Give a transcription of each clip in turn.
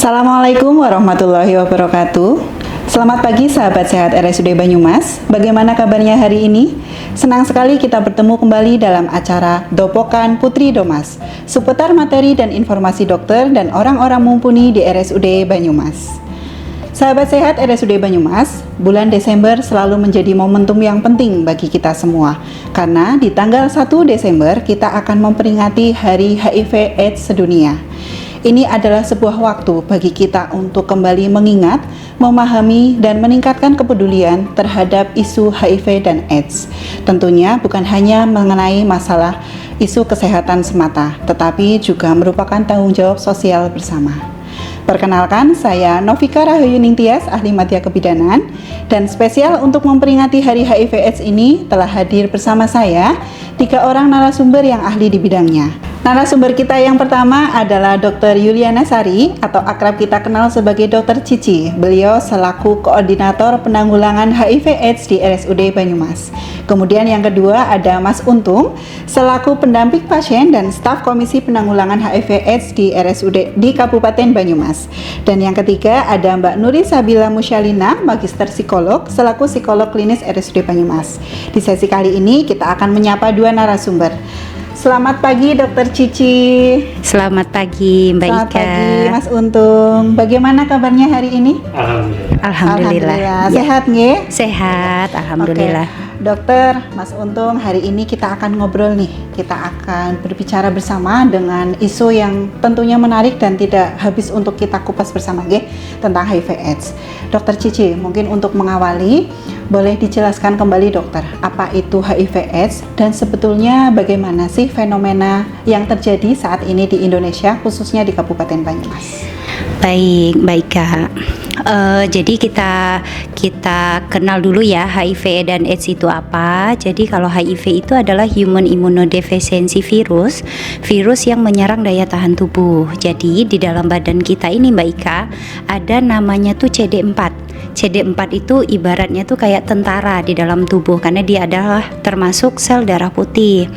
Assalamualaikum warahmatullahi wabarakatuh. Selamat pagi sahabat sehat RSUD Banyumas. Bagaimana kabarnya hari ini? Senang sekali kita bertemu kembali dalam acara Dopokan Putri Domas, seputar materi dan informasi dokter dan orang-orang mumpuni di RSUD Banyumas. Sahabat sehat RSUD Banyumas, bulan Desember selalu menjadi momentum yang penting bagi kita semua, karena di tanggal 1 Desember kita akan memperingati Hari HIV/AIDS sedunia. Ini adalah sebuah waktu bagi kita untuk kembali mengingat, memahami, dan meningkatkan kepedulian terhadap isu HIV dan AIDS. Tentunya bukan hanya mengenai masalah isu kesehatan semata, tetapi juga merupakan tanggung jawab sosial bersama. Perkenalkan, saya Novika Rahayu Ningtyas, ahli madya kebidanan, dan spesial untuk memperingati Hari HIV/AIDS ini telah hadir bersama saya 3 orang narasumber yang ahli di bidangnya. Narasumber kita yang pertama adalah Dr. Yuliana Sari atau akrab kita kenal sebagai Dr. Cici. Beliau selaku Koordinator Penanggulangan HIV/AIDS di RSUD Banyumas. Kemudian yang kedua ada Mas Untung selaku pendamping pasien dan staf Komisi Penanggulangan HIV/AIDS di RSUD di Kabupaten Banyumas. Dan yang ketiga ada Mbak Nuri Sabila Musyalina, Magister Psikolog selaku psikolog klinis RSUD Banyumas. Di sesi kali ini kita akan menyapa 2 narasumber. Selamat pagi Dokter Cici. Selamat pagi Mbak Selamat Ika. pagi Mas Untung. Bagaimana kabarnya hari ini? Alhamdulillah. Sehat nggih? Sehat, alhamdulillah. Oke. Dokter, Mas Untung, hari ini kita akan ngobrol nih. Kita akan berbicara bersama dengan isu yang tentunya menarik dan tidak habis untuk kita kupas bersama nggih, tentang HIV/AIDS. Dokter Cici, mungkin untuk mengawali boleh dijelaskan kembali dokter, apa itu HIV/AIDS dan sebetulnya bagaimana sih fenomena yang terjadi saat ini di Indonesia, khususnya di Kabupaten Banyumas? Baik, Mbak Ika. Jadi kita kenal dulu ya HIV dan AIDS itu apa. Jadi kalau HIV itu adalah Human Immunodeficiency Virus, virus yang menyerang daya tahan tubuh. Jadi di dalam badan kita ini Mbak Ika ada namanya tuh CD4. CD4 itu ibaratnya tuh kayak tentara di dalam tubuh karena dia adalah termasuk sel darah putih.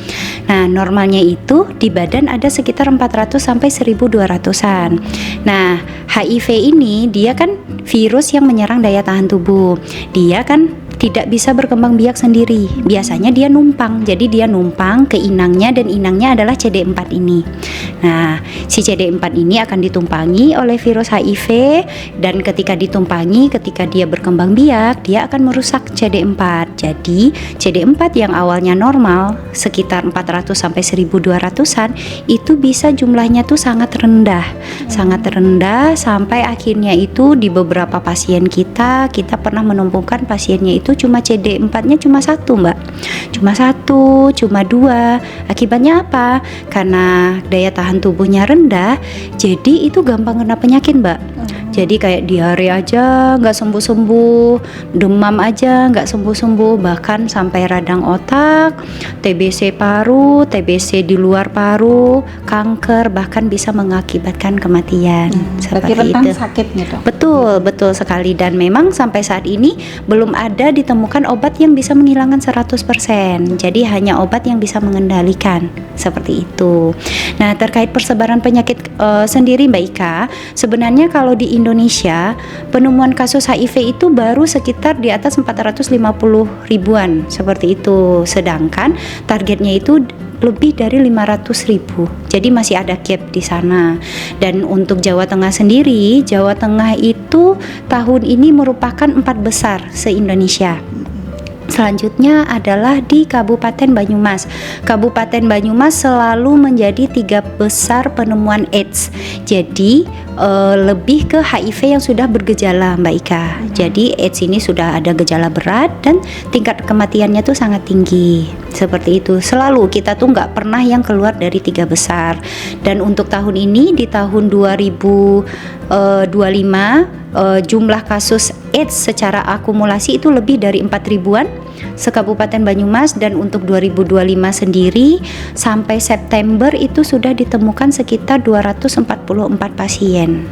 Nah, normalnya itu di badan ada sekitar 400 sampai 1200-an. Nah, HIV ini dia kan virus yang menyerang daya tahan tubuh. Dia kan tidak bisa berkembang biak sendiri. Biasanya dia numpang. Jadi dia numpang ke inangnya dan inangnya adalah CD4 ini. Nah, si CD4 ini akan ditumpangi oleh virus HIV dan ketika ditumpangi, ketika dia berkembang biak, dia akan merusak CD4. Jadi, CD4 yang awalnya normal sekitar 400 sampai 1200-an itu bisa jumlahnya tuh sangat rendah. Sangat rendah sampai akhirnya itu di beberapa pasien kita pernah menemukan pasiennya itu cuma CD4-nya cuma 1 Mbak, cuma 1, cuma 2. Akibatnya apa? Karena daya tahan tubuhnya rendah, jadi itu gampang kena penyakit Mbak. Jadi kayak diare aja nggak sembuh-sembuh, demam aja nggak sembuh-sembuh, bahkan sampai radang otak, TBC paru, TBC di luar paru, kanker, bahkan bisa mengakibatkan kematian. Berarti rentan sakitnya dong? Betul sekali, dan memang sampai saat ini belum ada ditemukan obat yang bisa menghilangkan 100%. Jadi hanya obat yang bisa mengendalikan, seperti itu. Nah, terkait persebaran penyakit sendiri Mbak Ika, sebenarnya kalau di Indonesia penemuan kasus HIV itu baru sekitar di atas 450 ribuan seperti itu, sedangkan targetnya itu lebih dari 500 ribu. Jadi masih ada gap di sana. Dan untuk Jawa Tengah sendiri, Jawa Tengah itu tahun ini merupakan 4 besar se-Indonesia. Selanjutnya adalah di Kabupaten Banyumas. Kabupaten Banyumas selalu menjadi 3 besar penemuan AIDS. Jadi lebih ke HIV yang sudah bergejala Mbak Ika. Jadi AIDS ini sudah ada gejala berat dan tingkat kematiannya tuh sangat tinggi. Seperti itu. Selalu kita tuh nggak pernah yang keluar dari 3 besar. Dan untuk tahun ini di tahun 2025 jumlah kasus AIDS secara akumulasi itu lebih dari 4 ribuan se-Kabupaten Banyumas, dan untuk 2025 sendiri sampai September itu sudah ditemukan sekitar 244 pasien,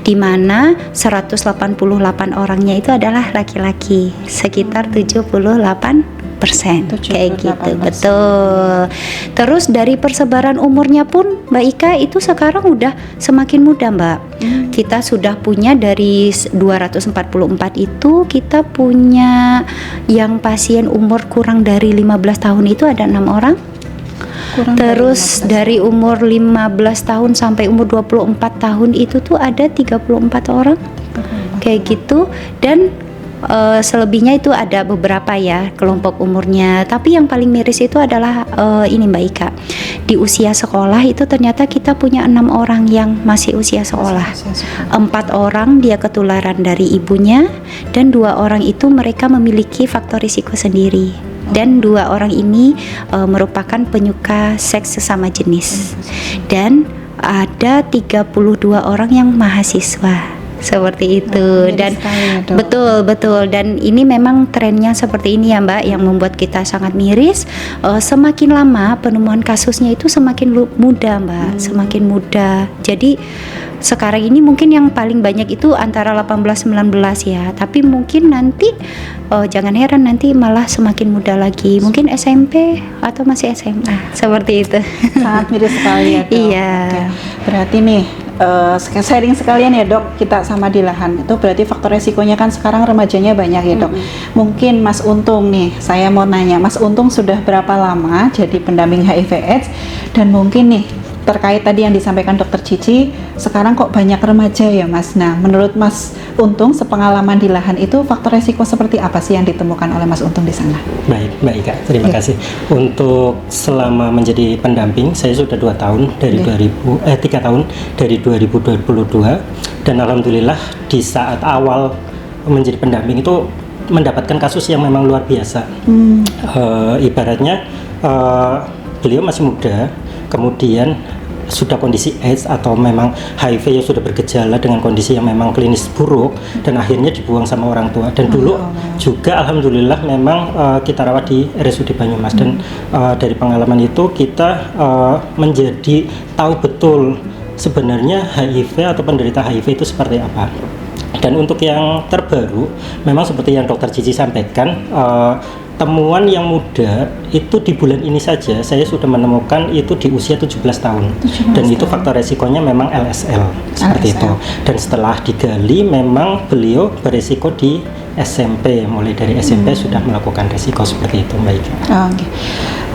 di mana 188 orangnya itu adalah laki-laki, sekitar 78%. kayak gitu, betul. Terus dari persebaran umurnya pun Mbak Ika itu sekarang udah semakin muda Mbak. Kita sudah punya dari 244 itu kita punya yang pasien umur kurang dari 15 tahun itu ada 6 orang. Terus dari umur 15 tahun sampai umur 24 tahun itu tuh ada 34 orang. Kayak gitu. Dan selebihnya itu ada beberapa ya kelompok umurnya, tapi yang paling miris itu adalah ini Mbak Ika, di usia sekolah itu ternyata kita punya 6 orang yang masih usia sekolah. 4 orang dia ketularan dari ibunya, dan 2 orang itu mereka memiliki faktor risiko sendiri, dan 2 orang ini merupakan penyuka seks sesama jenis, dan ada 32 orang yang mahasiswa. Seperti itu. Dan betul dan ini memang trennya seperti ini ya Mbak, yang membuat kita sangat miris. Semakin lama penemuan kasusnya itu semakin muda Mbak, semakin muda. Jadi sekarang ini mungkin yang paling banyak itu antara 18-19 ya, tapi mungkin nanti jangan heran nanti malah semakin muda lagi, mungkin SMP atau masih SMA, seperti itu. Sangat miris sekali ya Dok. Iya. Oke. Berarti nih sharing sekalian ya Dok, kita sama di lahan itu berarti faktor resikonya kan sekarang remajanya banyak ya Dok. Mungkin Mas Untung nih, saya mau nanya Mas Untung sudah berapa lama jadi pendamping HIV/AIDS, dan mungkin nih terkait tadi yang disampaikan Dokter Cici, sekarang kok banyak remaja ya Mas. Nah, menurut Mas Untung sepengalaman di lahan itu faktor resiko seperti apa sih yang ditemukan oleh Mas Untung di sana? Baik, Mbak Ika, terima kasih. Untuk selama menjadi pendamping, saya sudah 2 tahun dari 3 tahun dari 2022, dan alhamdulillah di saat awal menjadi pendamping itu mendapatkan kasus yang memang luar biasa. Ibaratnya beliau masih muda, kemudian sudah kondisi AIDS atau memang HIV yang sudah bergejala dengan kondisi yang memang klinis buruk, dan akhirnya dibuang sama orang tua. Dan dulu juga alhamdulillah memang kita rawat di RSUD Banyumas, dan dari pengalaman itu kita menjadi tahu betul sebenarnya HIV atau penderita HIV itu seperti apa. Dan untuk yang terbaru, memang seperti yang Dokter Cici sampaikan, temuan yang muda itu di bulan ini saja saya sudah menemukan itu di usia 17 tahun, dan itu faktor resikonya memang LSL seperti itu. Dan setelah digali memang beliau beresiko di SMP, mulai dari SMP sudah melakukan resiko seperti itu Mbak Ika. Oke.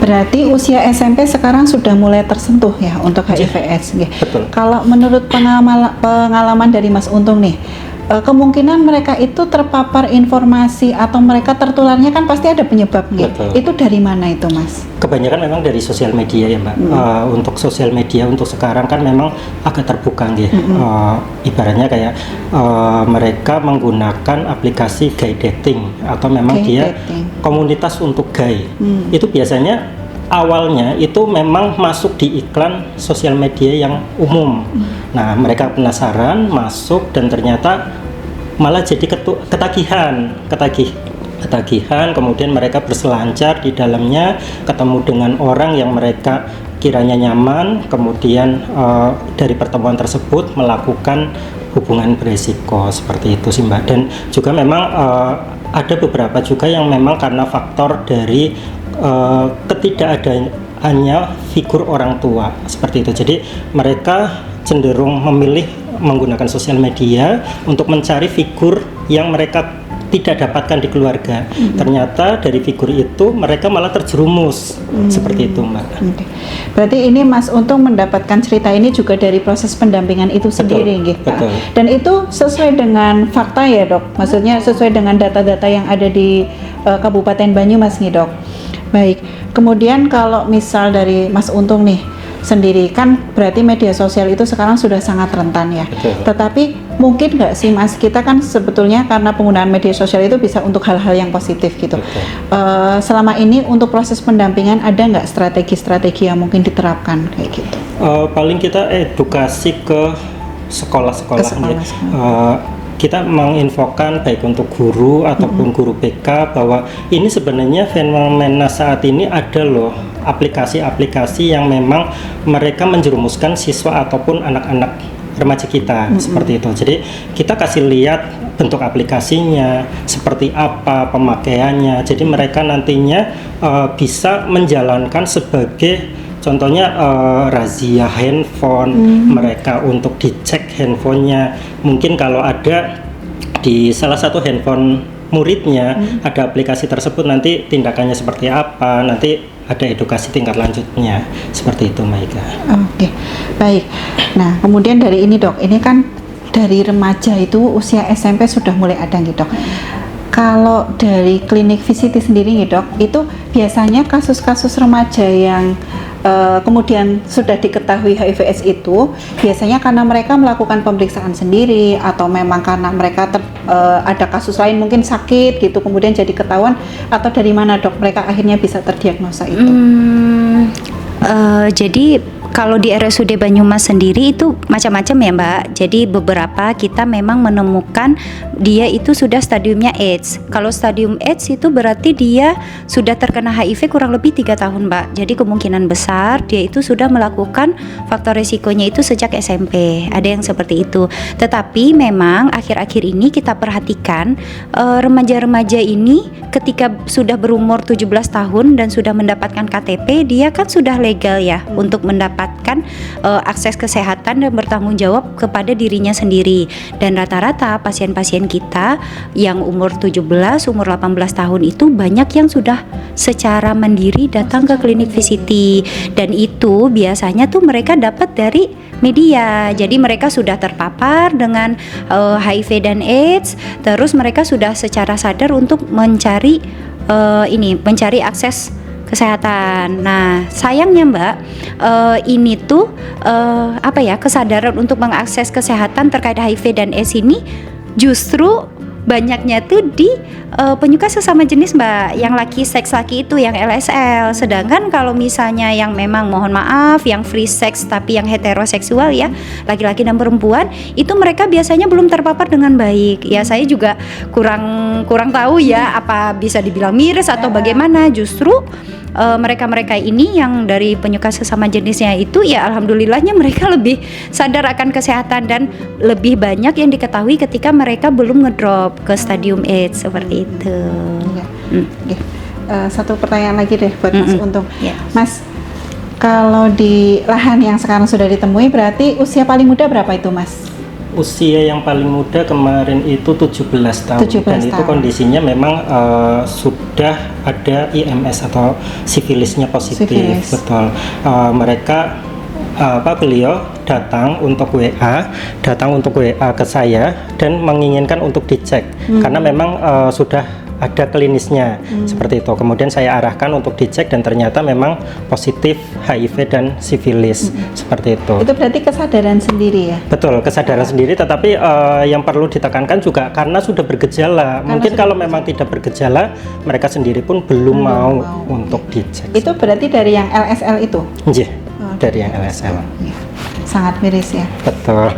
Berarti usia SMP sekarang sudah mulai tersentuh ya untuk HIV/AIDS. Betul. Kalau menurut pengalaman dari Mas Untung nih, kemungkinan mereka itu terpapar informasi atau mereka tertularnya kan pasti ada penyebabnya. Itu dari mana itu Mas? Kebanyakan memang dari sosial media ya Mbak. Untuk sosial media untuk sekarang kan memang agak terbuka nggih. Ibaratnya kayak mereka menggunakan aplikasi gay dating atau memang dia komunitas untuk gay. Itu biasanya awalnya itu memang masuk di iklan sosial media yang umum. Nah, mereka penasaran, masuk, dan ternyata malah jadi ketagihan, kemudian mereka berselancar di dalamnya, ketemu dengan orang yang mereka kiranya nyaman, kemudian dari pertemuan tersebut melakukan hubungan beresiko seperti itu sih Mbak. Dan juga memang ada beberapa juga yang memang karena faktor dari ketidakadaannya figur orang tua seperti itu. Jadi mereka cenderung memilih menggunakan sosial media untuk mencari figur yang mereka tidak dapatkan di keluarga. Ternyata dari figur itu mereka malah terjerumus seperti itu Mbak. Berarti ini Mas Untung mendapatkan cerita ini juga dari proses pendampingan itu sendiri gitu. Dan itu sesuai dengan fakta ya Dok? Maksudnya sesuai dengan data-data yang ada di Kabupaten Banyumas nih Dok? Baik, kemudian kalau misal dari Mas Untung nih sendiri, kan berarti media sosial itu sekarang sudah sangat rentan ya. Tetapi mungkin nggak sih Mas, kita kan sebetulnya karena penggunaan media sosial itu bisa untuk hal-hal yang positif gitu. Selama ini untuk proses pendampingan ada nggak strategi-strategi yang mungkin diterapkan kayak gitu? Paling kita edukasi ke sekolah-sekolah. Kita menginfokan baik untuk guru ataupun guru BK bahwa ini sebenarnya fenomena saat ini ada loh aplikasi-aplikasi yang memang mereka menjerumuskan siswa ataupun anak-anak remaja kita seperti itu. Jadi kita kasih lihat bentuk aplikasinya, seperti apa pemakaiannya. Jadi mereka nantinya bisa menjalankan sebagai contohnya razia handphone, mereka untuk dicek handphonenya. Mungkin kalau ada di salah satu handphone muridnya ada aplikasi tersebut, nanti tindakannya seperti apa, nanti ada edukasi tingkat lanjutnya seperti itu, Maika. Oke, baik. Nah, kemudian dari ini dok, ini kan dari remaja itu usia SMP sudah mulai ada nih dok. Kalau dari klinik VCT sendiri nih dok, itu biasanya kasus-kasus remaja yang kemudian sudah diketahui HIV/AIDS itu biasanya karena mereka melakukan pemeriksaan sendiri atau memang karena mereka ada kasus lain mungkin sakit gitu kemudian jadi ketahuan, atau dari mana dok mereka akhirnya bisa terdiagnosa itu? Jadi kalau di RSUD Banyumas sendiri itu macam-macam ya Mbak. Jadi beberapa kita memang menemukan dia itu sudah stadiumnya AIDS. Kalau stadium AIDS itu berarti dia sudah terkena HIV kurang lebih 3 tahun Mbak. Jadi kemungkinan besar dia itu sudah melakukan faktor resikonya itu sejak SMP. Ada yang seperti itu. Tetapi memang akhir-akhir ini kita perhatikan remaja-remaja ini ketika sudah berumur 17 tahun dan sudah mendapatkan KTP, dia kan sudah legal ya untuk mendapatkan akses kesehatan dan bertanggung jawab kepada dirinya sendiri. Dan rata-rata pasien-pasien kita yang umur 17, umur 18 tahun itu banyak yang sudah secara mandiri datang ke klinik VCT, dan itu biasanya tuh mereka dapat dari media. Jadi mereka sudah terpapar dengan HIV dan AIDS, terus mereka sudah secara sadar untuk mencari akses kesehatan. Nah, sayangnya Mbak, ini tuh kesadaran untuk mengakses kesehatan terkait HIV dan AIDS ini justru banyaknya tuh di penyuka sesama jenis Mbak, yang seks laki itu yang LSL. Sedangkan kalau misalnya yang memang mohon maaf yang free sex tapi yang heteroseksual ya, laki-laki dan perempuan, itu mereka biasanya belum terpapar dengan baik. Ya saya juga kurang tahu ya apa bisa dibilang miris atau bagaimana. Justru mereka-mereka ini yang dari penyuka sesama jenisnya itu ya alhamdulillahnya mereka lebih sadar akan kesehatan dan lebih banyak yang diketahui ketika mereka belum ngedrop ke stadium AIDS seperti itu. Satu pertanyaan lagi deh buat Mas Untung. Yeah. Mas, kalau di lahan yang sekarang sudah ditemui berarti usia paling muda berapa itu Mas? Usia yang paling muda kemarin itu 17 tahun 17 dan itu tahun. kondisinya memang sudah ada IMS atau sifilisnya positif. Sifilis. Betul. Beliau datang untuk WA ke saya dan menginginkan untuk dicek karena memang sudah ada klinisnya seperti itu. Kemudian saya arahkan untuk dicek dan ternyata memang positif HIV dan sifilis seperti itu. Itu berarti kesadaran sendiri ya? Betul, kesadaran sendiri, tetapi yang perlu ditekankan juga karena sudah bergejala. Mungkin kalau memang tidak bergejala, mereka sendiri pun belum mau untuk dicek. Itu berarti dari yang LSL itu? Iya, dari yang LSL. Sangat miris ya. Betul.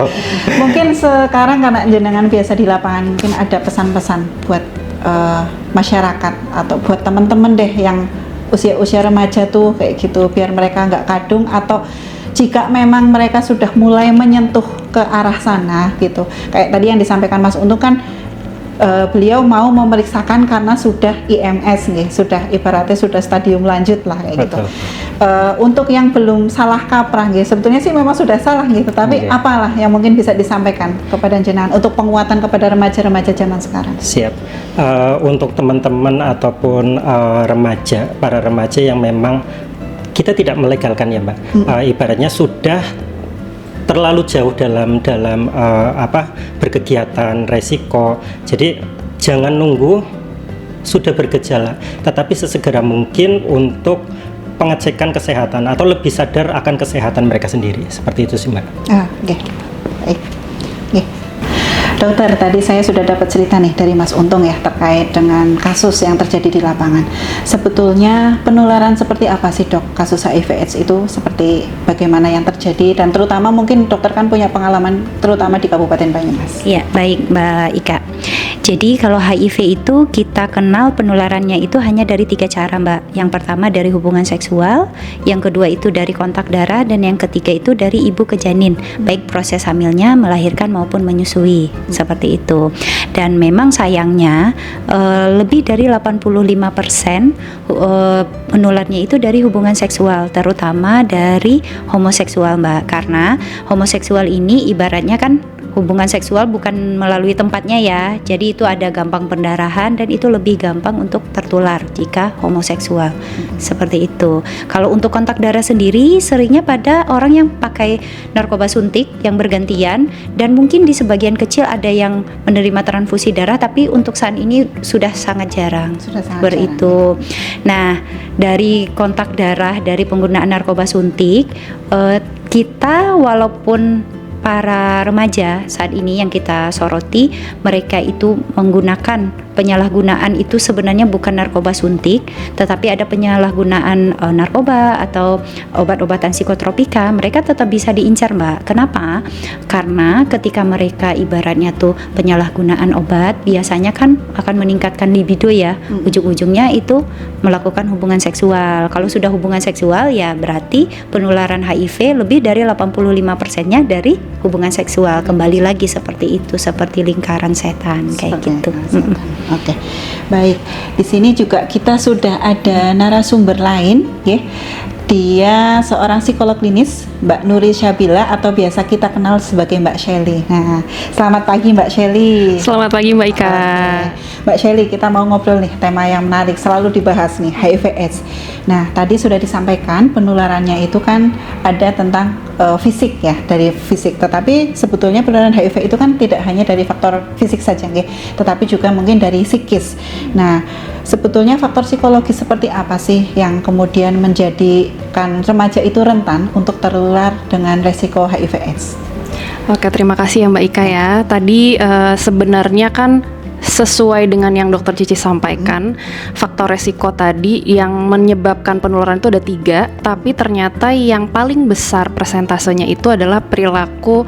Mungkin sekarang karena jenengan biasa di lapangan, mungkin ada pesan-pesan buat masyarakat atau buat teman-teman deh yang usia-usia remaja tuh kayak gitu, biar mereka nggak kadung, atau jika memang mereka sudah mulai menyentuh ke arah sana gitu. Kayak tadi yang disampaikan Mas Untung kan beliau mau memeriksakan karena sudah IMS nih, sudah ibaratnya sudah stadium lanjut lah kayak gitu. Untuk yang belum salah kaprah nih, sebetulnya sih memang sudah salah gitu, tapi apalah yang mungkin bisa disampaikan kepada jenengan untuk penguatan kepada remaja-remaja zaman sekarang? Siap. Untuk teman-teman ataupun para remaja yang memang kita tidak melegalkan ya Mbak, ibaratnya sudah terlalu jauh dalam berkegiatan resiko. Jadi jangan nunggu sudah bergejala, tetapi sesegera mungkin untuk pengecekan kesehatan atau lebih sadar akan kesehatan mereka sendiri. Seperti itu sih Mbak. Oke. Baik. Oke. Dokter, tadi saya sudah dapat cerita nih dari Mas Untung ya terkait dengan kasus yang terjadi di lapangan. Sebetulnya penularan seperti apa sih dok? Kasus HIV/AIDS itu seperti bagaimana yang terjadi, dan terutama mungkin dokter kan punya pengalaman terutama di Kabupaten Banyumas. Ya, baik Mbak Ika. Jadi kalau HIV itu kita kenal penularannya itu hanya dari 3 cara, Mbak. Yang pertama dari hubungan seksual, yang kedua itu dari kontak darah, dan yang ketiga itu dari ibu ke janin, baik proses hamilnya, melahirkan maupun menyusui, seperti itu. Dan memang sayangnya lebih dari 85% penularnya itu dari hubungan seksual, terutama dari homoseksual, Mbak. Karena homoseksual ini ibaratnya kan hubungan seksual bukan melalui tempatnya ya, jadi itu ada gampang pendarahan dan itu lebih gampang untuk tertular jika homoseksual, seperti itu. Kalau untuk kontak darah sendiri seringnya pada orang yang pakai narkoba suntik yang bergantian, dan mungkin di sebagian kecil ada yang menerima transfusi darah, tapi untuk saat ini sudah sangat jarang. Itu. Nah, dari kontak darah dari penggunaan narkoba suntik, kita walaupun para remaja saat ini yang kita soroti, mereka itu menggunakan penyalahgunaan itu sebenarnya bukan narkoba suntik, tetapi ada penyalahgunaan narkoba atau obat-obatan psikotropika, mereka tetap bisa diincar, Mbak. Kenapa? Karena ketika mereka ibaratnya tuh penyalahgunaan obat, biasanya kan akan meningkatkan libido ya, ujung-ujungnya itu melakukan hubungan seksual. Kalau sudah hubungan seksual ya berarti penularan HIV lebih dari 85%-nya dari hubungan seksual. Kembali lagi seperti itu, seperti lingkaran setan kayak gitu. Oke, baik. Di sini juga kita sudah ada narasumber lain, ya. Dia seorang psikolog klinis, Mbak Nuri Syabila, atau biasa kita kenal sebagai Mbak Shelly. Nah, selamat pagi Mbak Shelly. Selamat pagi Mbak Ika. Mbak Shelly, kita mau ngobrol nih, tema yang menarik selalu dibahas nih, HIV/AIDS. Nah, tadi sudah disampaikan penularannya itu kan ada tentang fisik ya, dari fisik. Tetapi sebetulnya penularan HIV itu kan tidak hanya dari faktor fisik saja, ya, tetapi juga mungkin dari psikis. Nah, sebetulnya faktor psikologis seperti apa sih yang kemudian menjadikan remaja itu rentan untuk tertular dengan resiko HIV/AIDS? Oke, terima kasih ya Mbak Ika ya. Tadi sebenarnya kan sesuai dengan yang Dokter Cici sampaikan, faktor resiko tadi yang menyebabkan penularan itu ada 3, tapi ternyata yang paling besar persentasenya itu adalah perilaku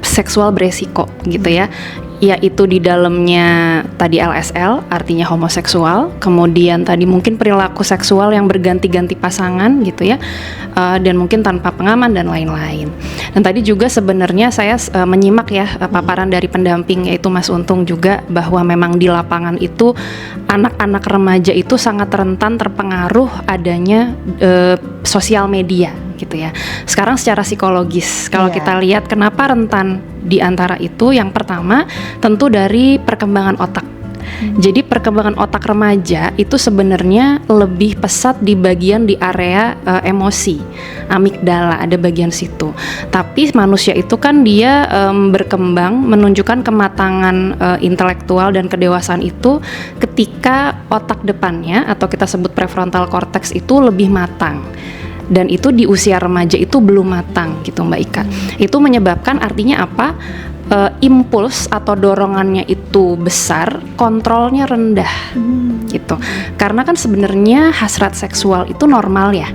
seksual beresiko gitu ya, yaitu di dalamnya tadi LSL, artinya homoseksual, kemudian tadi mungkin perilaku seksual yang berganti-ganti pasangan gitu ya, dan mungkin tanpa pengaman dan lain-lain. Dan tadi juga sebenarnya saya menyimak ya paparan dari pendamping yaitu Mas Untung juga, bahwa memang di lapangan itu anak-anak remaja itu sangat rentan terpengaruh adanya sosial media gitu ya. Sekarang secara psikologis kalau kita lihat kenapa rentan di antara itu, yang pertama tentu dari perkembangan otak. Jadi perkembangan otak remaja itu sebenarnya lebih pesat di bagian di area emosi, amigdala, ada bagian situ. Tapi manusia itu kan dia berkembang menunjukkan kematangan intelektual dan kedewasaan itu ketika otak depannya atau kita sebut prefrontal cortex itu lebih matang. Dan itu di usia remaja itu belum matang gitu Mbak Ika. Itu menyebabkan artinya apa? Impuls atau dorongannya itu besar, kontrolnya rendah gitu. Karena kan sebenarnya hasrat seksual itu normal ya.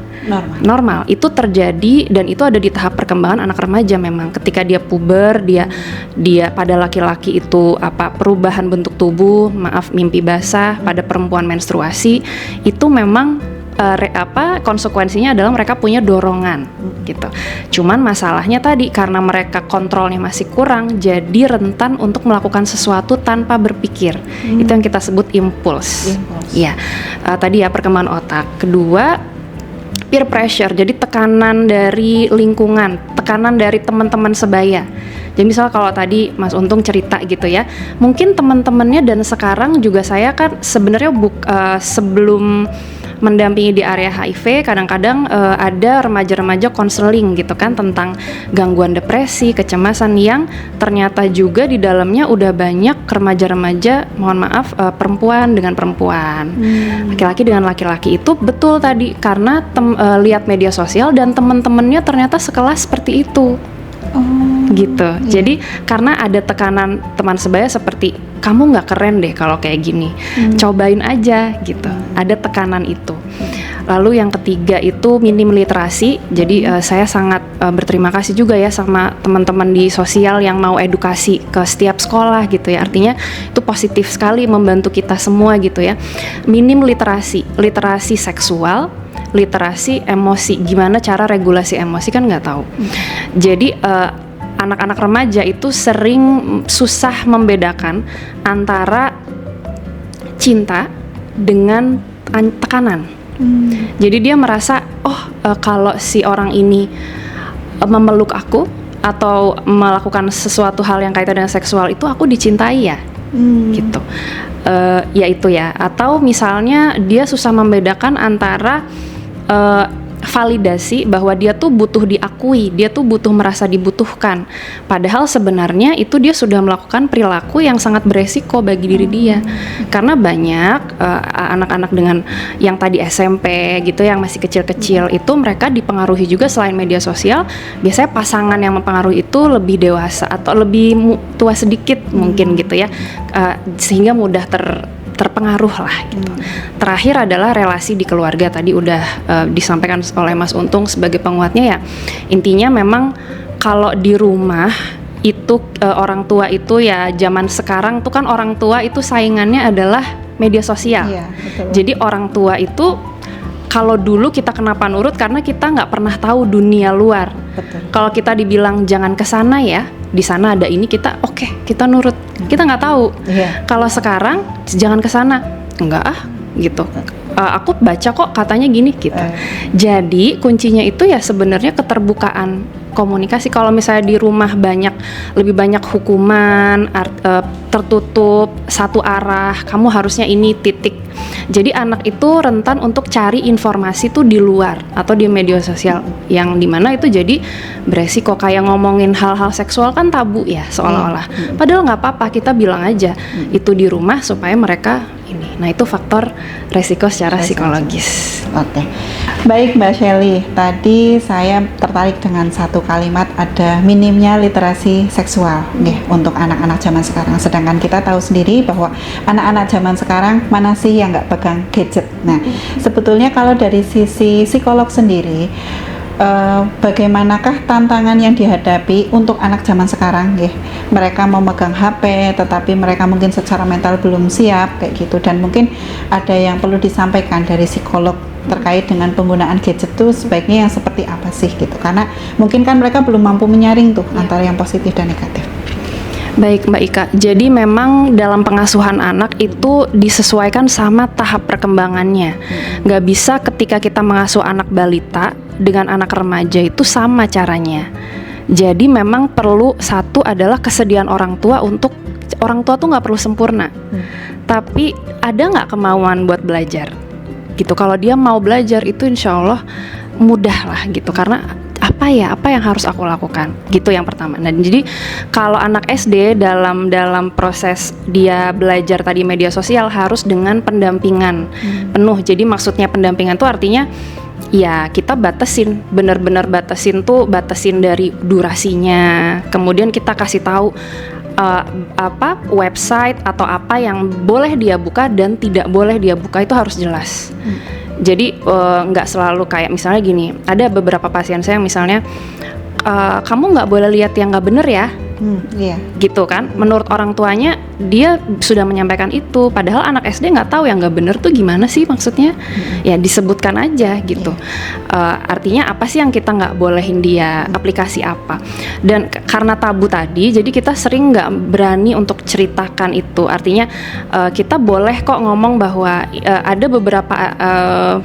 Normal. Itu terjadi dan itu ada di tahap perkembangan anak remaja memang. Ketika dia puber, dia pada laki-laki itu perubahan bentuk tubuh, mimpi basah, pada perempuan menstruasi, itu memang konsekuensinya adalah mereka punya dorongan gitu. Cuman masalahnya tadi karena mereka kontrolnya masih kurang, jadi rentan untuk melakukan sesuatu tanpa berpikir. Itu yang kita sebut impuls. Ya, tadi ya perkembangan otak. Kedua, peer pressure. Jadi tekanan dari lingkungan, tekanan dari teman-teman sebaya. Jadi misal kalau tadi Mas Untung cerita gitu ya, mungkin teman-temannya, dan sekarang juga saya kan sebenarnya sebelum mendampingi di area HIV, kadang-kadang ada remaja-remaja konseling gitu kan tentang gangguan depresi, kecemasan, yang ternyata juga di dalamnya udah banyak remaja-remaja, mohon maaf, perempuan dengan perempuan, laki-laki dengan laki-laki. Itu betul tadi karena lihat media sosial dan teman-temannya ternyata sekelas seperti itu. gitu. Jadi karena ada tekanan teman sebaya seperti kamu nggak keren deh kalau kayak gini, cobain aja gitu. Ada tekanan itu. Lalu yang ketiga itu minim literasi. Jadi saya sangat berterima kasih juga ya sama teman-teman di sosial yang mau edukasi ke setiap sekolah gitu ya. Artinya itu positif sekali membantu kita semua gitu ya. Minim literasi seksual, literasi emosi. Gimana cara regulasi emosi kan nggak tahu. Jadi anak-anak remaja itu sering susah membedakan antara cinta dengan tekanan. Jadi dia merasa kalau si orang ini memeluk aku atau melakukan sesuatu hal yang kaitan dengan seksual itu aku dicintai ya, gitu. Ya itu ya. Atau misalnya dia susah membedakan antara validasi bahwa dia tuh butuh diakui, dia tuh butuh merasa dibutuhkan. Padahal sebenarnya itu dia sudah melakukan perilaku yang sangat beresiko bagi diri dia. Karena banyak anak-anak dengan yang tadi SMP gitu yang masih kecil-kecil itu mereka dipengaruhi juga selain media sosial, biasanya pasangan yang mempengaruhi itu lebih dewasa atau lebih tua sedikit mungkin gitu ya. Sehingga mudah terpengaruh lah gitu. Terakhir adalah relasi di keluarga, tadi udah disampaikan oleh Mas Untung sebagai penguatnya ya. Intinya memang kalau di rumah itu orang tua itu ya zaman sekarang tuh kan orang tua itu saingannya adalah media sosial. Iya, betul. Jadi orang tua itu kalau dulu kita kenapa nurut karena kita nggak pernah tahu dunia luar. Betul. Kalau kita dibilang jangan ke sana ya, di sana ada ini kita oke, kita nurut. Kita nggak tahu. Iya. Kalau sekarang jangan ke sana, enggak gitu. Aku baca kok katanya gini gitu. Jadi kuncinya itu ya sebenarnya keterbukaan komunikasi. Kalau misalnya di rumah lebih banyak hukuman, tertutup satu arah, kamu harusnya ini titik. Jadi anak itu rentan untuk cari informasi tuh di luar atau di media sosial yang dimana itu jadi beresiko. Kayak ngomongin hal-hal seksual kan tabu ya seolah-olah. Padahal nggak apa-apa, kita bilang aja itu di rumah supaya mereka ini. Nah itu faktor resiko secara psikologis. Oke. Baik Mbak Shelly, tadi saya tertarik dengan satu kalimat, ada minimnya literasi seksual untuk anak-anak zaman sekarang. Sedangkan kita tahu sendiri bahwa anak-anak zaman sekarang mana sih yang nggak pegang gadget. Nah, sebetulnya kalau dari sisi psikolog sendiri, bagaimanakah tantangan yang dihadapi untuk anak zaman sekarang mereka mau megang HP tetapi mereka mungkin secara mental belum siap kayak gitu, dan mungkin ada yang perlu disampaikan dari psikolog terkait dengan penggunaan gadget tuh sebaiknya yang seperti apa sih gitu, karena mungkin kan mereka belum mampu menyaring tuh antara yang positif dan negatif. Baik Mbak Ika, jadi memang dalam pengasuhan anak itu disesuaikan sama tahap perkembangannya. Nggak bisa ketika kita mengasuh anak balita dengan anak remaja itu sama caranya. Jadi memang perlu satu adalah kesediaan orang tua untuk orang tua tuh nggak perlu sempurna, tapi ada nggak kemauan buat belajar gitu. Kalau dia mau belajar itu insya Allah mudah lah gitu, karena apa yang harus aku lakukan gitu yang pertama. Nah jadi kalau anak SD dalam proses dia belajar tadi media sosial harus dengan pendampingan penuh. Jadi maksudnya pendampingan tuh artinya ya kita batasin, benar-benar batasin dari durasinya. Kemudian kita kasih tahu website atau apa yang boleh dia buka dan tidak boleh dia buka, itu harus jelas. Jadi nggak selalu kayak misalnya gini, ada beberapa pasien saya misalnya kamu nggak boleh lihat yang nggak bener ya, gitu kan. Menurut orang tuanya dia sudah menyampaikan itu, padahal anak SD nggak tahu yang nggak bener tuh gimana sih maksudnya. Ya disebutkan aja gitu. Artinya apa sih yang kita nggak bolehin dia, aplikasi apa. Dan karena tabu tadi, jadi kita sering nggak berani untuk ceritakan itu. Artinya kita boleh kok ngomong bahwa ada beberapa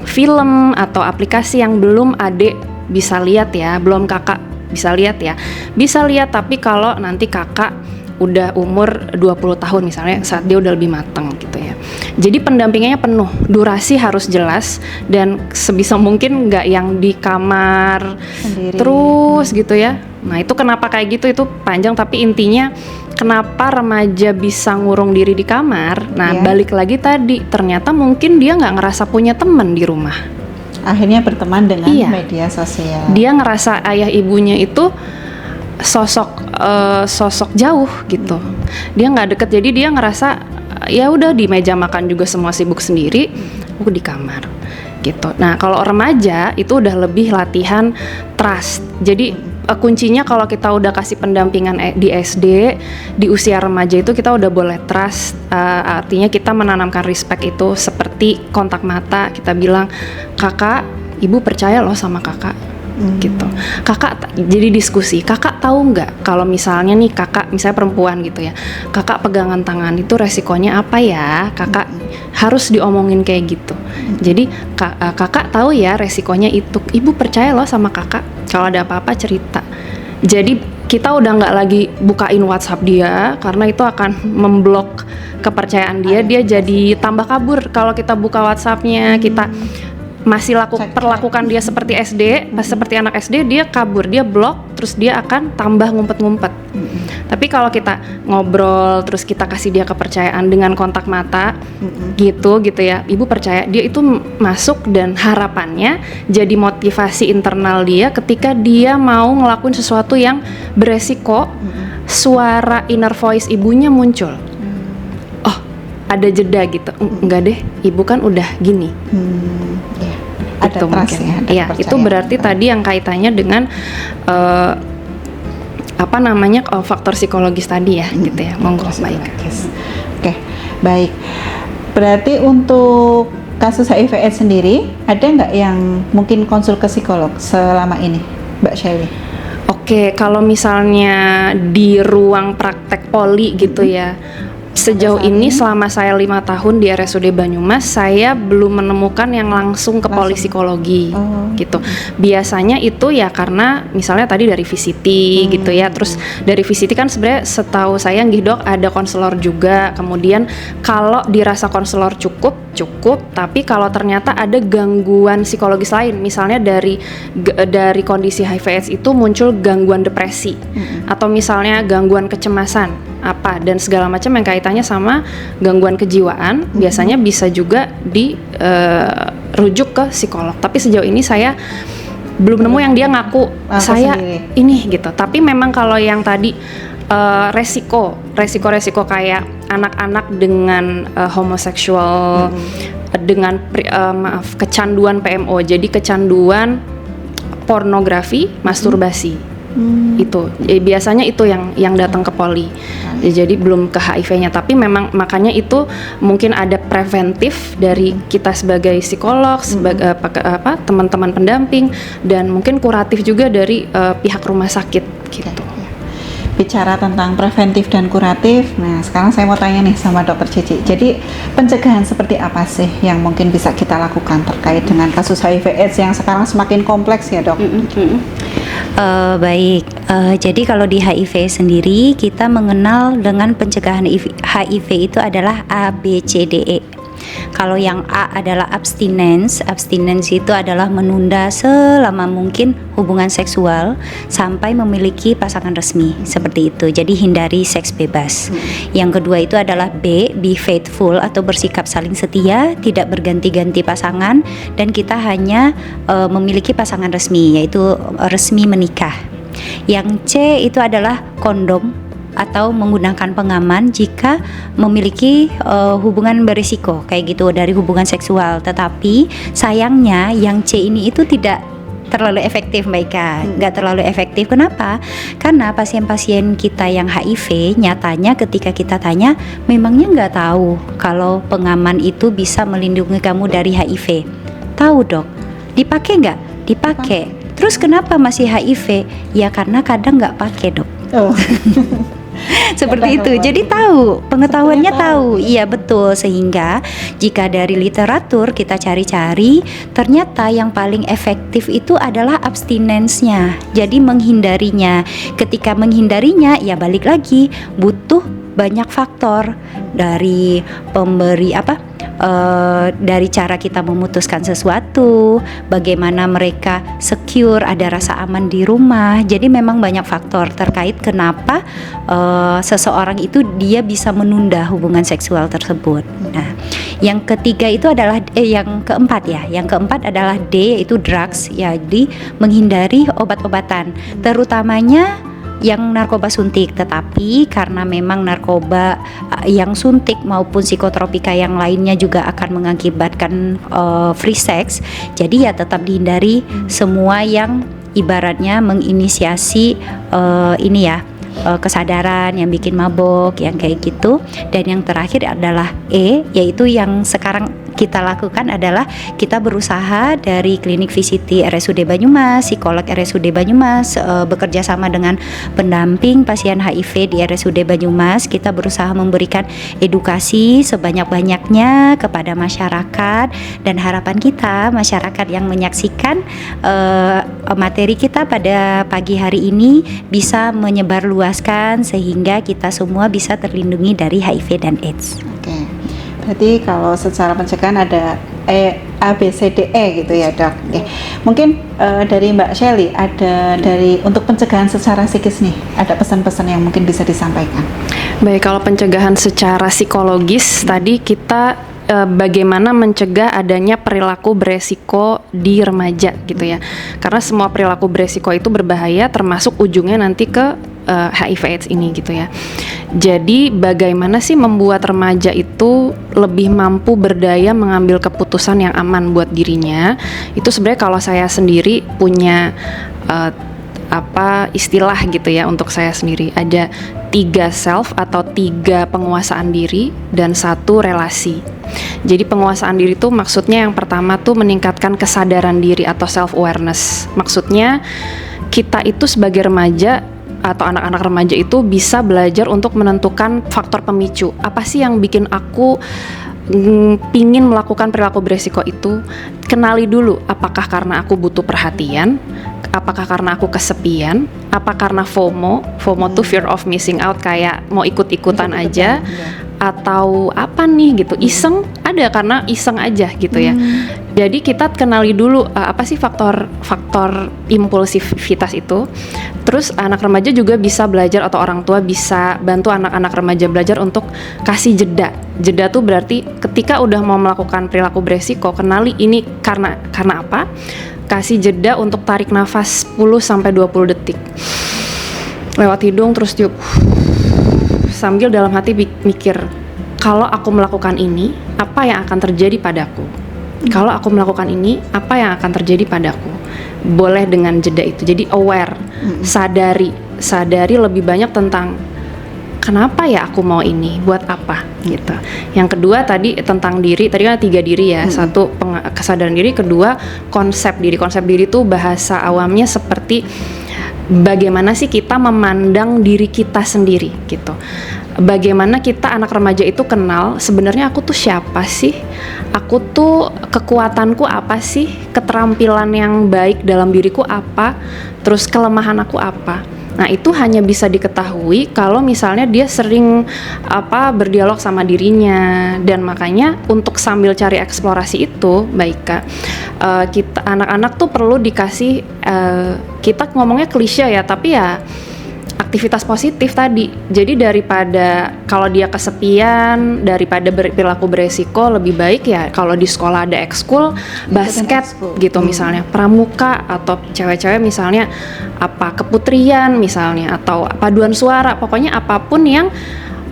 film atau aplikasi yang belum adik bisa lihat ya, belum kakak bisa lihat ya. Bisa lihat tapi kalau nanti kakak udah umur 20 tahun misalnya, saat dia udah lebih matang gitu ya. Jadi pendampingannya penuh, durasi harus jelas, dan sebisa mungkin nggak yang di kamar sendiri terus gitu ya. Nah itu kenapa kayak gitu, itu panjang, tapi intinya kenapa remaja bisa ngurung diri di kamar. Nah balik lagi tadi, ternyata mungkin dia nggak ngerasa punya teman di rumah, akhirnya berteman dengan media sosial. Dia ngerasa ayah ibunya itu sosok jauh gitu. Dia nggak deket, jadi dia ngerasa ya udah di meja makan juga semua sibuk sendiri, aku di kamar gitu. Nah kalau remaja itu udah lebih latihan trust. Jadi kuncinya kalau kita udah kasih pendampingan di SD, di usia remaja itu kita udah boleh trust. Artinya kita menanamkan respect itu seperti kontak mata. Kita bilang, kakak, ibu percaya loh sama kakak. Gitu. Kakak, jadi diskusi, kakak tahu nggak kalau misalnya nih kakak, misalnya perempuan gitu ya, kakak pegangan tangan itu resikonya apa ya, kakak harus diomongin kayak gitu. Jadi kakak tahu ya resikonya itu, ibu percaya loh sama kakak, kalau ada apa-apa cerita. Jadi kita udah nggak lagi bukain WhatsApp dia karena itu akan memblok kepercayaan dia jadi tambah kabur. Kalau kita buka WhatsAppnya, kita masih perlakukan dia seperti SD, seperti anak SD, dia kabur, dia blok, terus dia akan tambah ngumpet-ngumpet. Tapi kalau kita ngobrol, terus kita kasih dia kepercayaan dengan kontak mata, gitu ya, ibu percaya, dia itu masuk dan harapannya jadi motivasi internal dia ketika dia mau ngelakuin sesuatu yang beresiko, suara inner voice ibunya muncul. Oh, ada jeda gitu, enggak deh, ibu kan udah gini. Ada itu trust mungkin. ya, ada Iya, itu berarti tadi yang kaitannya dengan faktor psikologis tadi ya, gitu ya. Monggo, baik. Oke, baik. Berarti untuk kasus HIV/AIDS sendiri, ada nggak yang mungkin konsul ke psikolog selama ini, Mbak Shelly? Oke, kalau misalnya di ruang praktek poli gitu ya, sejauh ini selama saya 5 tahun di RSUD Banyumas, saya belum menemukan yang langsung ke psikologi gitu. Biasanya itu ya karena misalnya tadi dari VCT gitu ya. Terus dari VCT kan sebenarnya setahu saya nggih Dok ada konselor juga. Kemudian kalau dirasa konselor cukup, tapi kalau ternyata ada gangguan psikologis lain, misalnya dari kondisi HIV/AIDS itu muncul gangguan depresi atau misalnya gangguan kecemasan apa dan segala macam yang kaitannya sama gangguan kejiwaan, biasanya bisa juga dirujuk ke psikolog. Tapi sejauh ini saya belum nemu yang dia ngaku saya sendiri ini gitu. Tapi memang kalau yang tadi resiko kayak anak-anak dengan homoseksual, dengan kecanduan PMO, jadi kecanduan pornografi, masturbasi. Itu biasanya itu yang datang ke poli. Jadi belum ke HIV-nya, tapi memang makanya itu mungkin ada preventif dari kita sebagai psikolog, sebagai teman-teman pendamping, dan mungkin kuratif juga dari pihak rumah sakit gitu. Bicara tentang preventif dan kuratif, nah sekarang saya mau tanya nih sama Dokter Cici. Jadi pencegahan seperti apa sih yang mungkin bisa kita lakukan terkait dengan kasus HIV/AIDS yang sekarang semakin kompleks ya Dok? Baik, jadi kalau di HIV sendiri kita mengenal dengan pencegahan HIV itu adalah A, B, C, D, E. Kalau yang A adalah abstinence itu adalah menunda selama mungkin hubungan seksual sampai memiliki pasangan resmi, seperti itu. Jadi hindari seks bebas. Yang kedua itu adalah B, be faithful atau bersikap saling setia, tidak berganti-ganti pasangan, dan kita hanya memiliki pasangan resmi, yaitu resmi menikah. Yang C itu adalah kondom atau menggunakan pengaman jika memiliki hubungan berisiko kayak gitu dari hubungan seksual. Tetapi sayangnya yang C ini itu tidak terlalu efektif Mbak Ika, nggak terlalu efektif. Kenapa? Karena pasien-pasien kita yang HIV nyatanya ketika kita tanya memangnya nggak tahu kalau pengaman itu bisa melindungi kamu dari HIV. Tahu Dok, dipakai nggak? Dipakai. Terus kenapa masih HIV? Ya karena kadang nggak pakai Dok. Seperti itu. Jadi tahu, pengetahuannya tahu. Iya betul. Sehingga jika dari literatur kita cari-cari, ternyata yang paling efektif itu adalah abstinensnya. Jadi menghindarinya. Ketika menghindarinya, ya balik lagi butuh banyak faktor dari pemberi dari cara kita memutuskan sesuatu, bagaimana mereka secure, ada rasa aman di rumah. Jadi memang banyak faktor terkait kenapa seseorang itu dia bisa menunda hubungan seksual tersebut. Nah, yang ketiga itu adalah yang keempat adalah D, yaitu drugs, jadi menghindari obat-obatan, terutamanya yang narkoba suntik, tetapi karena memang narkoba yang suntik maupun psikotropika yang lainnya juga akan mengakibatkan free sex, jadi ya tetap dihindari semua yang ibaratnya menginisiasi kesadaran yang bikin mabok, yang kayak gitu. Dan yang terakhir adalah yaitu yang sekarang kita lakukan adalah kita berusaha dari klinik VCT RSUD Banyumas, psikolog RSUD Banyumas, bekerja sama dengan pendamping pasien HIV di RSUD Banyumas. Kita berusaha memberikan edukasi sebanyak-banyaknya kepada masyarakat, dan harapan kita masyarakat yang menyaksikan materi kita pada pagi hari ini bisa menyebarluaskan sehingga kita semua bisa terlindungi dari HIV dan AIDS. Oke. Berarti kalau secara pencegahan ada A, B, C, D, E gitu ya, Dok. Oke. Mungkin dari Mbak Shelly ada dari untuk pencegahan secara psikis nih, ada pesan-pesan yang mungkin bisa disampaikan. Baik, kalau pencegahan secara psikologis tadi kita bagaimana mencegah adanya perilaku beresiko di remaja gitu ya. Karena semua perilaku beresiko itu berbahaya, termasuk ujungnya nanti ke HIV/AIDS ini gitu ya. Jadi bagaimana sih membuat remaja itu lebih mampu berdaya mengambil keputusan yang aman buat dirinya? Itu sebenarnya kalau saya sendiri punya istilah gitu ya untuk saya sendiri. Ada 3 self atau 3 penguasaan diri dan 1 relasi. Jadi penguasaan diri itu maksudnya yang pertama tuh meningkatkan kesadaran diri atau self awareness. Maksudnya kita itu sebagai remaja atau anak-anak remaja itu bisa belajar untuk menentukan faktor pemicu. Apa sih yang bikin aku pingin melakukan perilaku beresiko itu? Kenali dulu, apakah karena aku butuh perhatian, apakah karena aku kesepian, apa karena FOMO tuh fear of missing out, kayak mau ikut-ikutan aja, atau apa nih gitu, iseng, ada karena iseng aja gitu ya. Jadi kita kenali dulu apa sih faktor impulsivitas itu. Terus anak remaja juga bisa belajar, atau orang tua bisa bantu anak-anak remaja belajar untuk kasih jeda. Jeda tuh berarti ketika udah mau melakukan perilaku beresiko, kenali ini karena apa. Kasih jeda untuk tarik nafas 10-20 detik lewat hidung, terus tiup sambil dalam hati mikir, kalau aku melakukan ini, apa yang akan terjadi padaku? Kalau aku melakukan ini, apa yang akan terjadi padaku? Boleh dengan jeda itu. Jadi aware, sadari lebih banyak tentang kenapa ya aku mau ini, buat apa gitu. Yang kedua tadi tentang diri, tadi kan 3 diri ya. 1 kesadaran diri, kedua konsep diri. Konsep diri itu bahasa awamnya seperti bagaimana sih kita memandang diri kita sendiri gitu. Bagaimana kita anak remaja itu kenal sebenarnya aku tuh siapa sih? Aku tuh kekuatanku apa sih? Keterampilan yang baik dalam diriku apa? Terus kelemahan aku apa? Nah, itu hanya bisa diketahui kalau misalnya dia sering berdialog sama dirinya. Dan makanya untuk sambil cari eksplorasi itu, Kak, kita anak-anak tuh perlu dikasih, kita ngomongnya klise ya, tapi ya aktivitas positif tadi. Jadi daripada kalau dia kesepian, daripada perilaku beresiko, lebih baik ya kalau di sekolah ada ekskul, basket gitu misalnya, pramuka, atau cewek-cewek misalnya keputrian misalnya, atau paduan suara, pokoknya apapun yang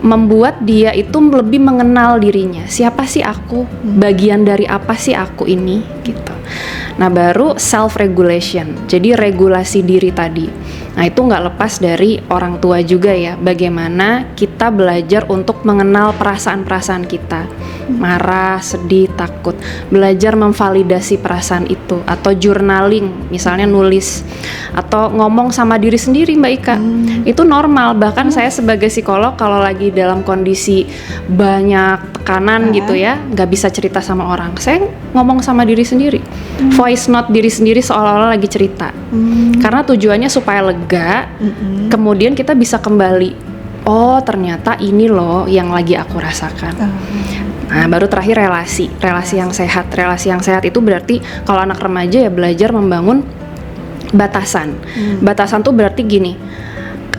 membuat dia itu lebih mengenal dirinya. Siapa sih aku? Bagian dari apa sih aku ini? Gitu. Nah, baru self regulation. Jadi regulasi diri tadi. Nah, itu nggak lepas dari orang tua juga ya. Bagaimana kita belajar untuk mengenal perasaan-perasaan kita. Marah, sedih, takut. Belajar memvalidasi perasaan itu. Atau journaling, misalnya nulis. Atau ngomong sama diri sendiri, Mbak Ika. Itu normal. Bahkan saya sebagai psikolog kalau lagi dalam kondisi banyak tekanan gitu ya, nggak bisa cerita sama orang, saya ngomong sama diri sendiri. Voice note diri sendiri seolah-olah lagi cerita. Karena tujuannya supaya lega, kemudian kita bisa kembali, oh ternyata ini loh yang lagi aku rasakan. Nah, baru terakhir relasi yang sehat. Relasi yang sehat itu berarti kalau anak remaja ya belajar membangun batasan. Batasan tuh berarti gini,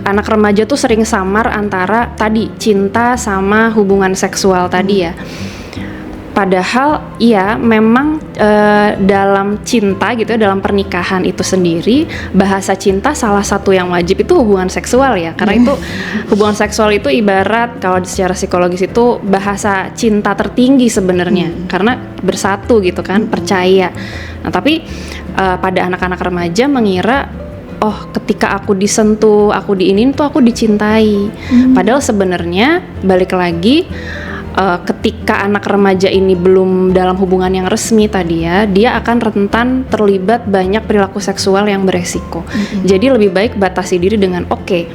anak remaja tuh sering samar antara tadi cinta sama hubungan seksual tadi ya. Padahal iya memang dalam cinta gitu ya, dalam pernikahan itu sendiri bahasa cinta salah satu yang wajib itu hubungan seksual ya. Karena itu hubungan seksual itu ibarat kalau secara psikologis itu bahasa cinta tertinggi sebenarnya. Karena bersatu gitu kan, percaya. Nah, tapi pada anak-anak remaja mengira oh ketika aku disentuh, aku diinin tuh aku dicintai. Padahal sebenarnya balik lagi ketika anak remaja ini belum dalam hubungan yang resmi tadi ya, dia akan rentan terlibat banyak perilaku seksual yang beresiko. Jadi lebih baik batasi diri dengan oke,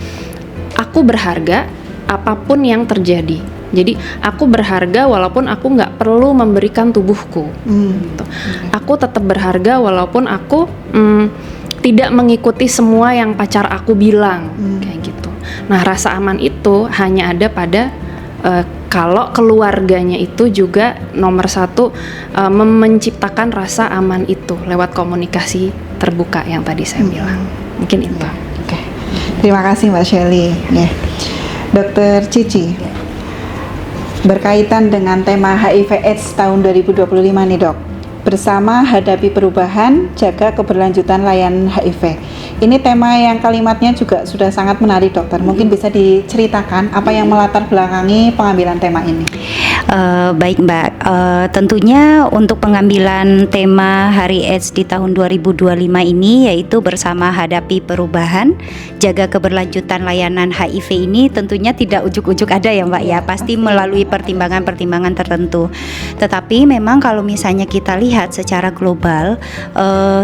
aku berharga apapun yang terjadi. Jadi aku berharga walaupun aku nggak perlu memberikan tubuhku. Gitu. Aku tetap berharga walaupun aku tidak mengikuti semua yang pacar aku bilang, kayak gitu. Nah, rasa aman itu hanya ada pada kalau keluarganya itu juga nomor satu menciptakan rasa aman itu lewat komunikasi terbuka yang tadi saya bilang. Mungkin itu. Oke. Terima kasih Mbak Shelly. Ya. Dokter Cici, berkaitan dengan tema HIV/AIDS tahun 2025 nih Dok. Bersama hadapi perubahan, jaga keberlanjutan layanan HIV. Ini tema yang kalimatnya juga sudah sangat menarik dokter. Mungkin bisa diceritakan apa yang melatar belakangi pengambilan tema ini. Baik Mbak, tentunya untuk pengambilan tema Hari AIDS di tahun 2025 ini yaitu bersama hadapi perubahan, jaga keberlanjutan layanan HIV ini tentunya tidak ujuk-ujuk ada ya Mbak ya, pasti melalui pertimbangan-pertimbangan tertentu. Tetapi memang kalau misalnya kita lihat secara global,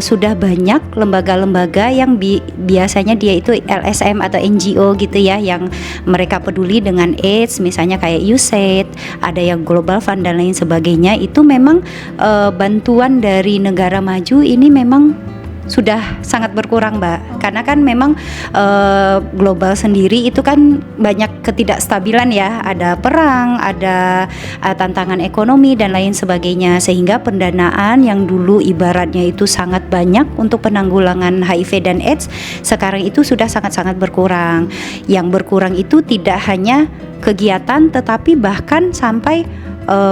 sudah banyak lembaga-lembaga yang biasanya dia itu LSM atau NGO gitu ya, yang mereka peduli dengan AIDS, misalnya kayak USAID, ada yang Global Fund dan lain sebagainya. Itu memang bantuan dari negara maju ini memang sudah sangat berkurang Mbak, karena kan memang global sendiri itu kan banyak ketidakstabilan ya, ada perang, ada tantangan ekonomi dan lain sebagainya, sehingga pendanaan yang dulu ibaratnya itu sangat banyak untuk penanggulangan HIV dan AIDS sekarang itu sudah sangat-sangat berkurang. Yang berkurang itu tidak hanya kegiatan tetapi bahkan sampai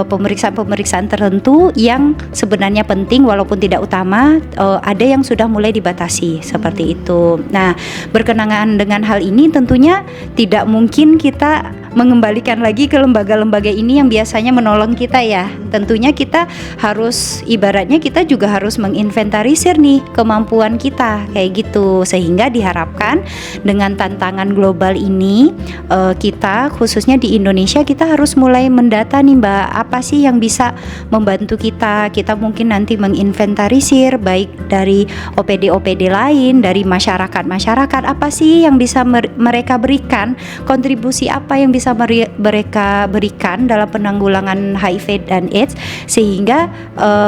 pemeriksaan-pemeriksaan tertentu yang sebenarnya penting walaupun tidak utama, ada yang sudah mulai dibatasi seperti itu. Nah, berkenaan dengan hal ini tentunya tidak mungkin kita mengembalikan lagi ke lembaga-lembaga ini yang biasanya menolong kita ya. Tentunya kita harus, ibaratnya kita juga harus menginventarisir nih kemampuan kita kayak gitu, sehingga diharapkan dengan tantangan global ini kita khususnya di Indonesia kita harus mulai mendata nih Mbak, apa sih yang bisa membantu kita. Kita mungkin nanti menginventarisir baik dari OPD-OPD lain, dari masyarakat apa sih yang bisa mereka berikan, kontribusi apa yang bisa mereka berikan dalam penanggulangan HIV dan AIDS, sehingga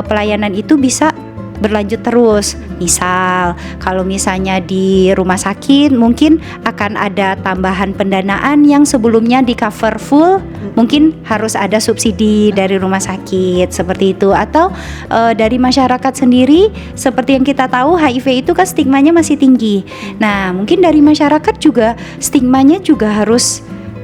pelayanan itu bisa berlanjut terus. Misal kalau misalnya di rumah sakit mungkin akan ada tambahan pendanaan yang sebelumnya di cover full, mungkin harus ada subsidi dari rumah sakit seperti itu. Atau dari masyarakat sendiri, seperti yang kita tahu HIV itu kan stigmanya masih tinggi. Nah, mungkin dari masyarakat juga stigmanya juga harus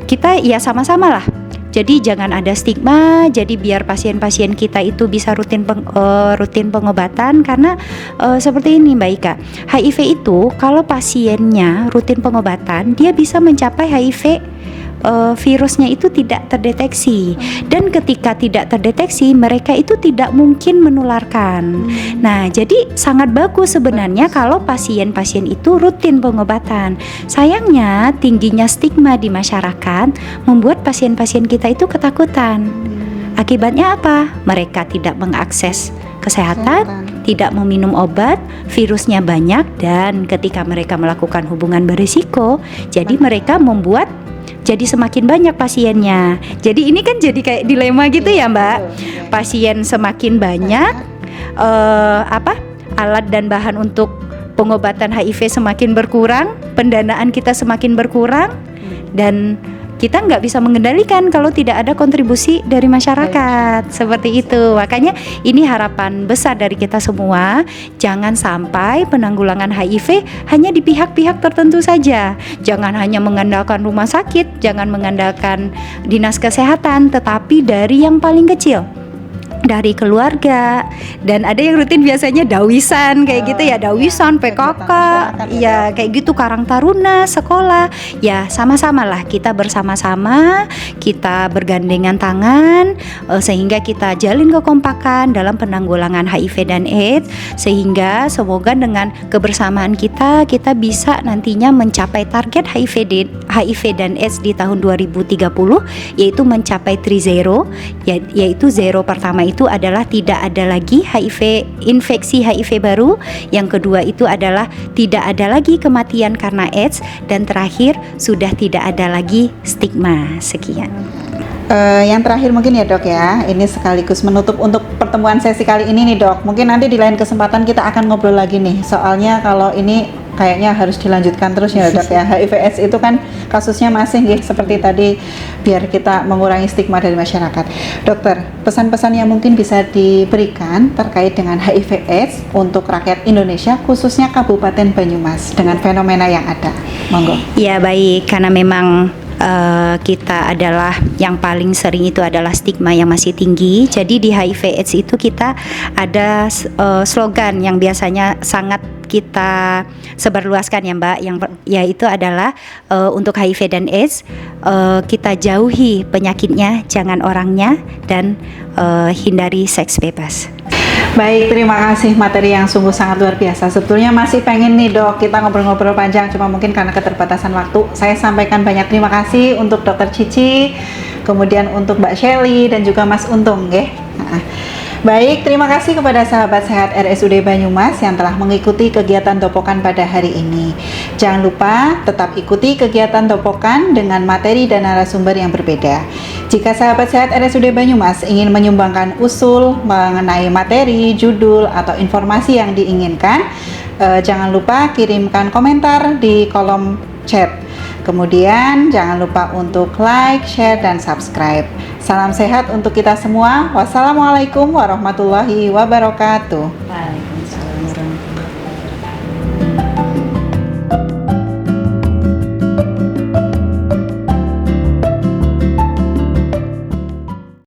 kita ya sama-sama lah. Jadi jangan ada stigma, jadi biar pasien-pasien kita itu bisa rutin pengobatan. Karena seperti ini Mbak Ika, HIV itu kalau pasiennya rutin pengobatan, dia bisa mencapai HIV virusnya itu tidak terdeteksi, dan ketika tidak terdeteksi mereka itu tidak mungkin menularkan. Nah, jadi sangat bagus sebenarnya kalau pasien-pasien itu rutin pengobatan. Sayangnya tingginya stigma di masyarakat membuat pasien-pasien kita itu ketakutan. Akibatnya apa? Mereka tidak mengakses kesehatan, tidak meminum obat, virusnya banyak, dan ketika mereka melakukan hubungan berisiko, jadi mereka membuat jadi semakin banyak pasiennya. Jadi ini kan jadi kayak dilema gitu ya Mbak. Pasien semakin banyak, alat dan bahan untuk pengobatan HIV semakin berkurang, pendanaan kita semakin berkurang, dan kita nggak bisa mengendalikan kalau tidak ada kontribusi dari masyarakat. Seperti itu. Makanya ini harapan besar dari kita semua, jangan sampai penanggulangan HIV hanya di pihak-pihak tertentu saja. Jangan hanya mengandalkan rumah sakit, jangan mengandalkan dinas kesehatan, tetapi dari yang paling kecil. dari keluarga, dan ada yang rutin biasanya dawisan kayak gitu ya, dawisan PKK ya kayak gitu, Karang Taruna sekolah ya, sama-sama lah kita bersama-sama, kita bergandengan tangan sehingga kita jalin kekompakan dalam penanggulangan HIV dan AIDS, sehingga semoga dengan kebersamaan kita bisa nantinya mencapai target HIV dan AIDS di tahun 2030, yaitu mencapai 3-0, yaitu zero pertama itu adalah tidak ada lagi infeksi HIV baru, yang kedua itu adalah tidak ada lagi kematian karena AIDS, dan terakhir sudah tidak ada lagi stigma. Sekian. Yang terakhir mungkin ya dok ya, ini sekaligus menutup untuk pertemuan sesi kali ini nih dok. Mungkin nanti di lain kesempatan kita akan ngobrol lagi nih, soalnya kalau ini kayaknya harus dilanjutkan terus ya dok ya. HIV/AIDS itu kan kasusnya masih gitu, seperti tadi, biar kita mengurangi stigma dari masyarakat. Dokter, pesan-pesan yang mungkin bisa diberikan terkait dengan HIV/AIDS untuk rakyat Indonesia, khususnya Kabupaten Banyumas dengan fenomena yang ada, monggo. Ya baik, karena memang kita adalah yang paling sering itu adalah stigma yang masih tinggi. Jadi di HIV/AIDS itu kita ada slogan yang biasanya sangat kita sebarluaskan ya Mbak, yang yaitu adalah untuk HIV dan AIDS, kita jauhi penyakitnya, jangan orangnya, dan hindari seks bebas. Baik, terima kasih, materi yang sungguh sangat luar biasa. Sebetulnya masih pengen nih dok, kita ngobrol-ngobrol panjang, cuma mungkin karena keterbatasan waktu, saya sampaikan banyak terima kasih untuk Dokter Cici, kemudian untuk Mbak Shelly, dan juga Mas Untung ya. Baik, terima kasih kepada sahabat sehat RSUD Banyumas yang telah mengikuti kegiatan Dopokan pada hari ini. Jangan lupa tetap ikuti kegiatan Dopokan dengan materi dan narasumber yang berbeda. Jika sahabat sehat RSUD Banyumas ingin menyumbangkan usul mengenai materi, judul, atau informasi yang diinginkan, jangan lupa kirimkan komentar di kolom chat. Kemudian jangan lupa untuk like, share, dan subscribe. Salam sehat untuk kita semua. Wassalamualaikum warahmatullahi wabarakatuh. Waalaikumsalam warahmatullahi wabarakatuh.